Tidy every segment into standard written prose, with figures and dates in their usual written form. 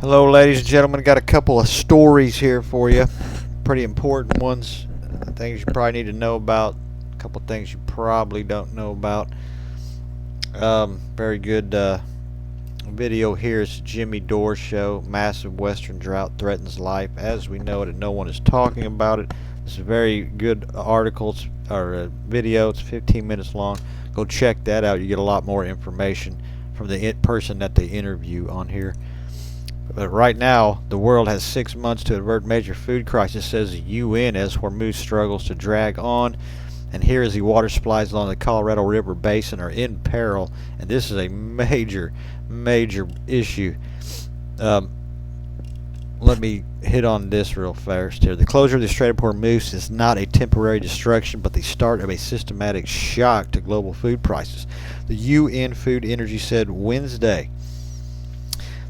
Hello, ladies and gentlemen. Got a couple of stories here for you. Pretty important ones. Things you probably need to know about. A couple of things you probably don't know about. Very good video here. It's Jimmy Dore show. Massive western drought threatens life as we know it, and no one is talking about it. It's a very good article or video. It's 15 minutes long. Go check that out. You get a lot more information from the person that they interview on here. But right now, the world has 6 months to avert major food crisis, says the UN, as Hormuz struggles to drag on. And here is the water supplies along the Colorado River Basin are in peril, and this is a major issue. Let me hit on this real fast here. The closure of the Strait of Hormuz is not a temporary destruction, but the start of a systematic shock to global food prices. The UN Food Energy said Wednesday.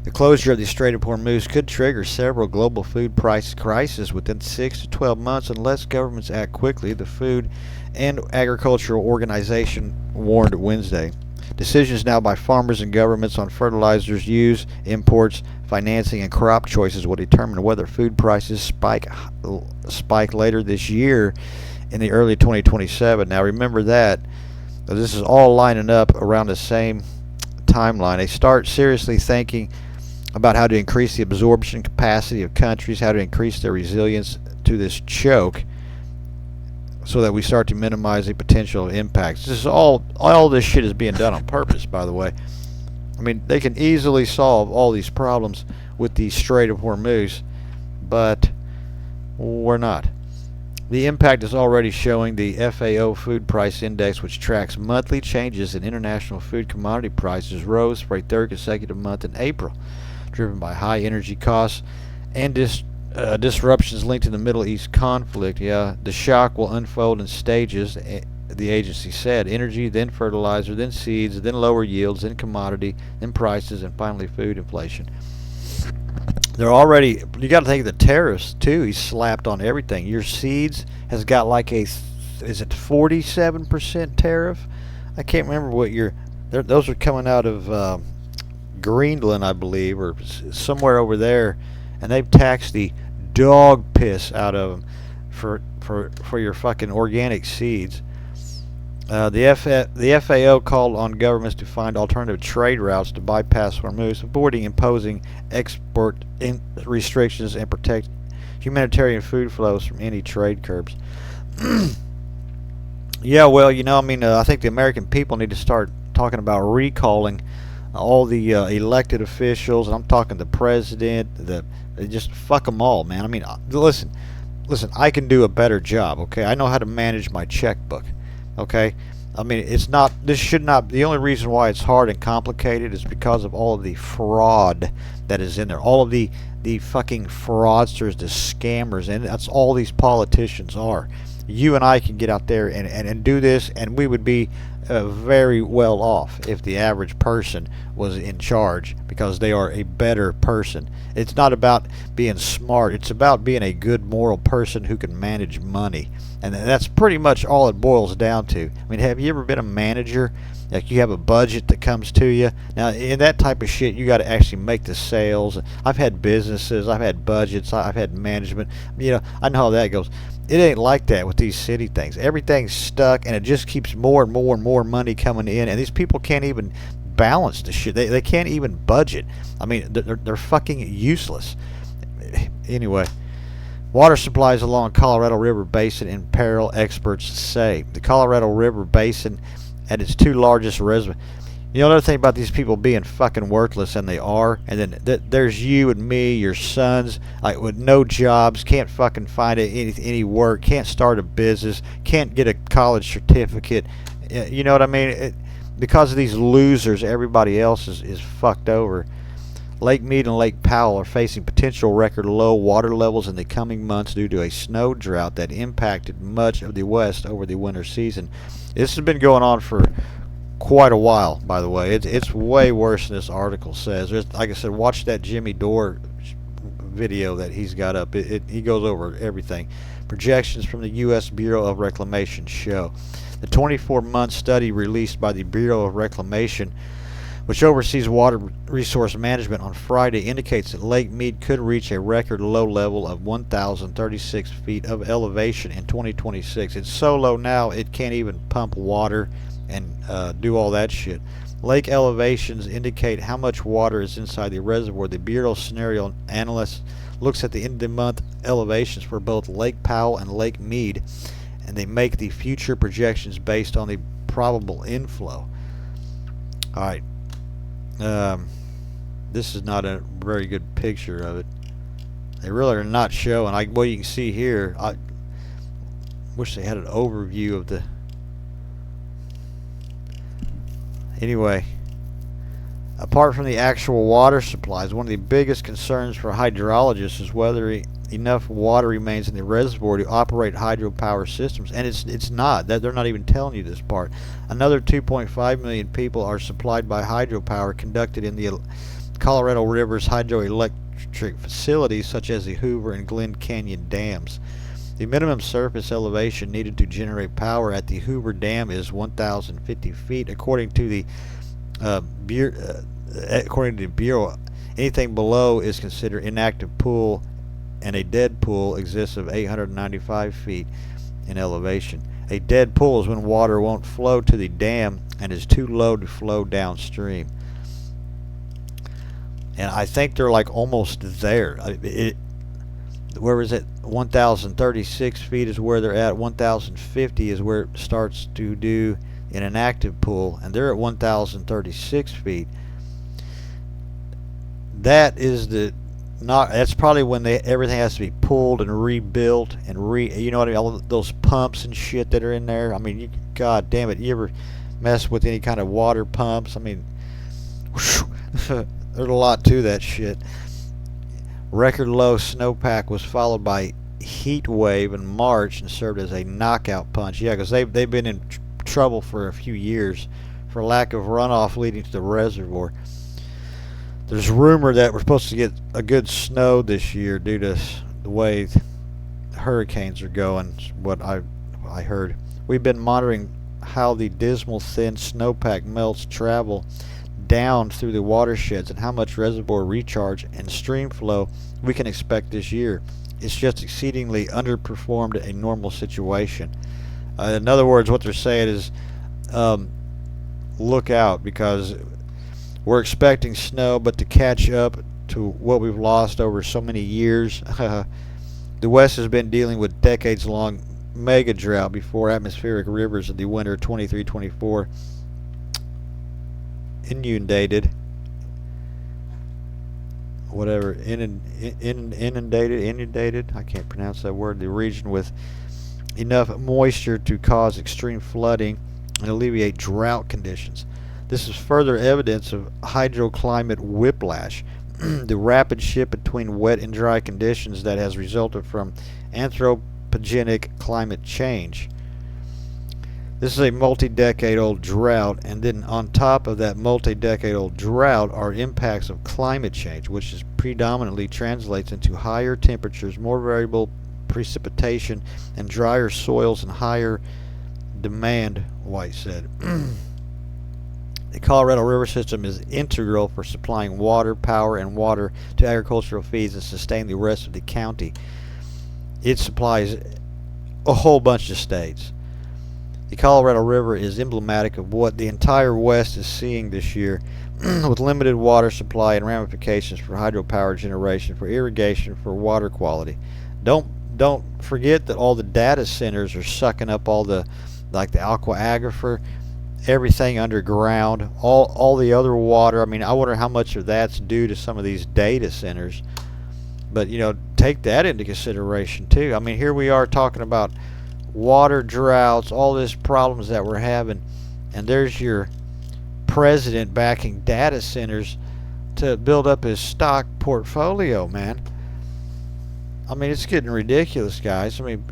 The closure of the Strait of Hormuz could trigger several global food price crises within 6 to 12 months unless governments act quickly, the Food and Agricultural Organization warned Wednesday. Decisions now by farmers and governments on fertilizers use, imports, financing, and crop choices will determine whether food prices spike later this year in the early 2027. Now remember that. This is all lining up around the same timeline. They start seriously thinking about how to increase the absorption capacity of countries, how to increase their resilience to this choke so that we start to minimize the potential impacts. This is all this shit is being done on purpose, by the way. I mean, they can easily solve all these problems with the Strait of Hormuz, but we're not. The impact is already showing. The FAO Food Price Index, which tracks monthly changes in international food commodity prices, rose for a third consecutive month in April, driven by high energy costs and disruptions linked to the Middle East conflict. The shock will unfold in stages, the agency said. Energy, then fertilizer, then seeds, then lower yields, then commodity, then prices, and finally food inflation. They're already, you got to think of the tariffs too. He's slapped on everything. Your seeds has got like is it 47% tariff? I can't remember what those are coming out of Greenland, I believe, or somewhere over there, and they've taxed the dog piss out of them for your fucking organic seeds. The FAO called on governments to find alternative trade routes to bypass Hormuz, avoiding imposing export restrictions and protect humanitarian food flows from any trade curbs. Yeah, well, I think the American people need to start talking about recalling all the elected officials, and I'm talking the president. Just fuck them all, man. I mean, listen, I can do a better job, okay? I know how to manage my checkbook. Okay, I mean, this should not, the only reason why it's hard and complicated is because of all of the fraud that is in there, all of the fucking fraudsters, the scammers, and that's all these politicians are. You and I can get out there and do this, and we would be very well off if the average person was in charge, because they are a better person. It's not about being smart, it's about being a good moral person who can manage money. And that's pretty much all it boils down to. I mean, have you ever been a manager? Like, you have a budget that comes to you. Now, in that type of shit, you got to actually make the sales. I've had businesses, I've had budgets, I've had management. I know how that goes. It ain't like that with these city things. Everything's stuck, and it just keeps more and more and more money coming in, and these people can't even balance the shit. They can't even budget. I mean, they're fucking useless. Anyway. Water supplies along Colorado River Basin in peril, experts say. The Colorado River Basin at its two largest reservoirs. Another thing about these people being fucking worthless, and they are, and then there's you and me, your sons, like with no jobs, can't fucking find any work, can't start a business, can't get a college certificate. You know what I mean? Because of these losers, everybody else is fucked over. Lake Mead and Lake Powell are facing potential record low water levels in the coming months due to a snow drought that impacted much of the West over the winter season. This has been going on for quite a while, by the way. It's way worse than this article says. Like I said, watch that Jimmy Dore video that he's got up. He goes over everything. Projections from the U.S. Bureau of Reclamation show. The 24-month study released by the Bureau of Reclamation which oversees water resource management, on Friday indicates that Lake Mead could reach a record low level of 1,036 feet of elevation in 2026. It's so low now it can't even pump water and do all that shit. Lake elevations indicate how much water is inside the reservoir. The Bureau Scenario Analyst looks at the end of the month elevations for both Lake Powell and Lake Mead, and they make the future projections based on the probable inflow. Alright. This is not a very good picture of it. They really are not showing. Well, you can see here, I wish they had an overview of the... Anyway, apart from the actual water supplies, one of the biggest concerns for hydrologists is whether enough water remains in the reservoir to operate hydropower systems, and it's not. That they're not even telling you this part. Another 2.5 million people are supplied by hydropower conducted in the Colorado River's hydroelectric facilities, such as the Hoover and Glen Canyon dams. The minimum surface elevation needed to generate power at the Hoover Dam is 1,050 feet, according to the Bureau. Anything below is considered inactive pool, and a dead pool exists of 895 feet in elevation. A dead pool is when water won't flow to the dam and is too low to flow downstream. And I think they're like almost there. Where is it? 1,036 feet is where they're at. 1,050 is where it starts to do in an active pool, and they're at 1,036 feet. That is that's probably when everything has to be pulled and rebuilt and you know what I mean, all those pumps and shit that are in there. I mean, god damn it, you ever mess with any kind of water pumps? I mean, there's a lot to that shit. Record low snowpack was followed by heat wave in March and served as a knockout punch. Yeah, because they've been in trouble for a few years for lack of runoff leading to the reservoir. There's rumor that we're supposed to get a good snow this year due to the way hurricanes are going, what I heard. We've been monitoring how the dismal thin snowpack melts travel down through the watersheds and how much reservoir recharge and stream flow we can expect this year. It's just exceedingly underperformed a normal situation. In other words, what they're saying is look out, because we're expecting snow, but to catch up to what we've lost over so many years, the West has been dealing with decades-long mega drought before atmospheric rivers of the winter 23-24 inundated I can't pronounce that word, the region with enough moisture to cause extreme flooding and alleviate drought conditions. This is further evidence of hydroclimate whiplash, the rapid shift between wet and dry conditions that has resulted from anthropogenic climate change. This is a multi-decade-old drought, and then on top of that multi-decade-old drought are impacts of climate change, which is predominantly translates into higher temperatures, more variable precipitation, and drier soils and higher demand, White said. The Colorado River system is integral for supplying water, power, and water to agricultural feeds and sustain the rest of the county. It supplies a whole bunch of states. The Colorado River is emblematic of what the entire West is seeing this year, with limited water supply and ramifications for hydropower generation, for irrigation, for water quality. Don't forget that all the data centers are sucking up all the aqua aquifer, everything underground, all the other water. I mean, I wonder how much of that's due to some of these data centers. But take that into consideration too. I mean, here we are talking about water droughts, all these problems that we're having, and there's your president backing data centers to build up his stock portfolio, man. I mean, it's getting ridiculous, guys. I mean,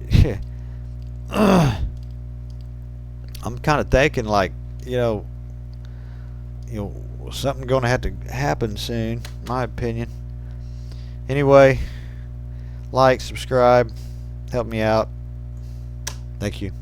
I'm kind of thinking like, something going to have to happen soon, in my opinion. Anyway, like, subscribe, help me out. Thank you.